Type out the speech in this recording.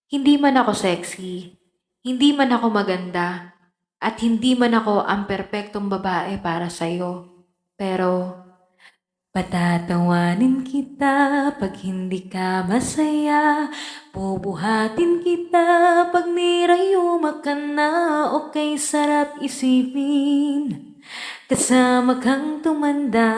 Hindi man ako sexy, hindi man ako maganda, at hindi man ako ang perpektong babae para sa'yo. Pero, patatawanin kita pag hindi ka masaya. Bubuhatin kita pag nirayuma ka na. Okay, sarap isipin, kasama kang tumanda.